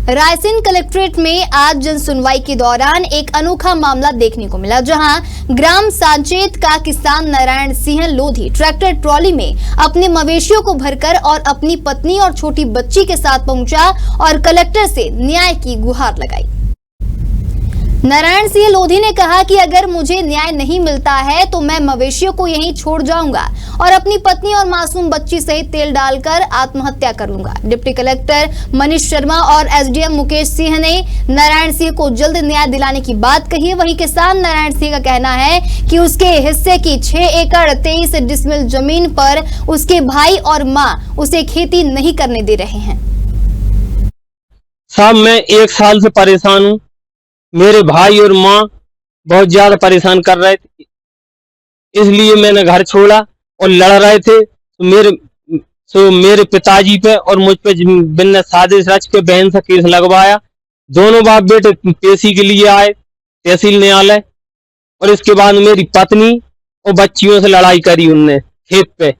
Raisen collectorate में आज जन सुनवाई के दौरान एक अनोखा मामला देखने को मिला, जहां ग्राम सांचेत का किसान नारायण सिंह लोधी ट्रैक्टर ट्रॉली में अपने मवेशियों को भरकर और अपनी पत्नी और छोटी बच्ची के साथ पहुंचा और कलेक्टर से न्याय की गुहार लगाई। नारायण सिंह लोधी ने कहा कि अगर मुझे न्याय नहीं मिलता है तो मैं मवेशियों को यहीं छोड़ जाऊंगा और अपनी पत्नी और मासूम बच्ची सहित तेल डालकर आत्महत्या कर लूंगा। डिप्टी कलेक्टर मनीष शर्मा और एसडीएम मुकेश सिंह ने नारायण सिंह को जल्द न्याय दिलाने की बात कही है। वहीं किसान नारायण सिंह का कहना है कि उसके हिस्से की 6 एकड़ 23 डिसमिल जमीन पर उसके भाई और माँ उसे खेती नहीं करने दे रहे हैं। साहब, मैं 1 साल से परेशान हूँ। मेरे भाई और माँ बहुत ज्यादा परेशान कर रहे थे, इसलिए मैंने घर छोड़ा और लड़ रहे थे तो मेरे पिताजी पे और मुझ पे बिना साजिश रच के बहन से केस लगवाया। दोनों बाप बेटे पेशी के लिए आए तहसील न्यायालय और इसके बाद मेरी पत्नी और बच्चियों से लड़ाई करी उनने खेत पे,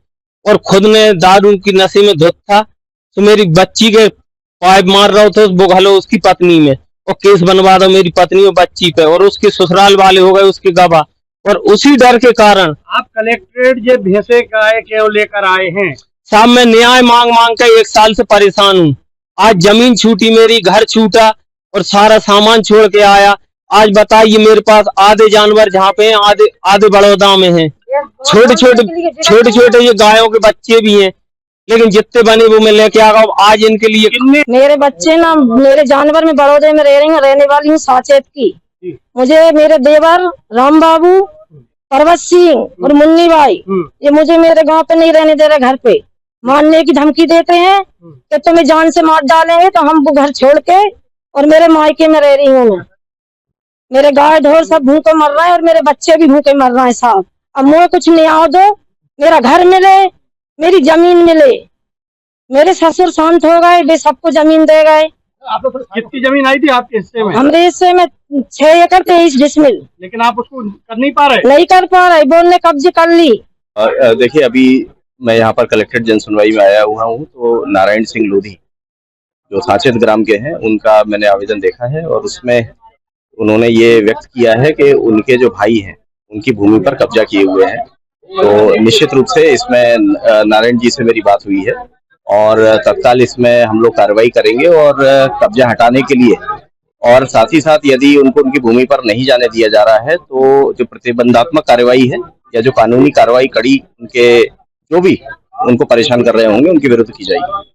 और खुद ने दारू की नशे में धुत था तो मेरी बच्ची के पाइप मार रहा था वो घलो उसकी पत्नी में, और केस बनवा दो मेरी पत्नी और बच्ची पे, और उसके ससुराल वाले हो गए उसके गवाह। और उसी डर के कारण आप कलेक्ट्रेट जो भैंसे गाय क्यों लेकर आए हैं? साहब, मैं न्याय मांग मांग कर 1 साल से परेशान हूँ। आज जमीन छूटी, मेरी घर छूटा और सारा सामान छोड़ के आया। आज बताइए, मेरे पास आधे जानवर जहाँ पे हैं, आधे बड़ौदा में हैं। छोटे छोटे ये गायों के बच्चे भी हैं, लेकिन जितने बने वो मैं लेके आ गया। आज इनके लिए मेरे बच्चे ना, मेरे जानवर में बड़ौदे में रहने वाली हूँ सांचेत की। मुझे मेरे देवर राम बाबू, पर्वत सिंह और मुन्नी भाई ये मुझे मेरे गांव पे नहीं रहने दे रहे। घर पे मारने की धमकी देते हैं कि तुम्हें जान से मार डालेंगे, तो हम वो घर छोड़ के और मेरे मायके में रह रही हूँ मैं। मेरे गाय ढोर सब भूखे मर रहे हैं और मेरे बच्चे भी भूखे मर रहे हैं। साहब, अब मुझे कुछ न्याय दो, मेरा घर मिले, मेरी जमीन मिले। मेरे ससुर शांत हो गए, वे सबको जमीन दे गए। कितनी जमीन आई थी आपके हिस्से में? हमारे हिस्से में 6 एकड़ 23 डिसमिल। लेकिन आप उसको कर नहीं पा रहे? नहीं कर पा रहे, बोर्ड ने कब्जे कर ली। देखिए, अभी मैं यहाँ पर कलेक्ट्रेट जनसुनवाई में आया हुआ हूँ, तो नारायण सिंह लोधी जो सांचेत ग्राम के हैं उनका मैंने आवेदन देखा है, और उसमें उन्होंने ये व्यक्त किया है कि उनके जो भाई हैं उनकी भूमि पर कब्जा किए हुए हैं। तो निश्चित रूप से इसमें नारायण जी से मेरी बात हुई है और तत्काल इसमें हम लोग कार्रवाई करेंगे और कब्जा हटाने के लिए, और साथ ही साथ यदि उनको उनकी भूमि पर नहीं जाने दिया जा रहा है तो जो प्रतिबंधात्मक कार्रवाई है या जो कानूनी कार्रवाई कड़ी उनके जो भी उनको परेशान कर रहे होंगे उनके विरुद्ध की जाएगी।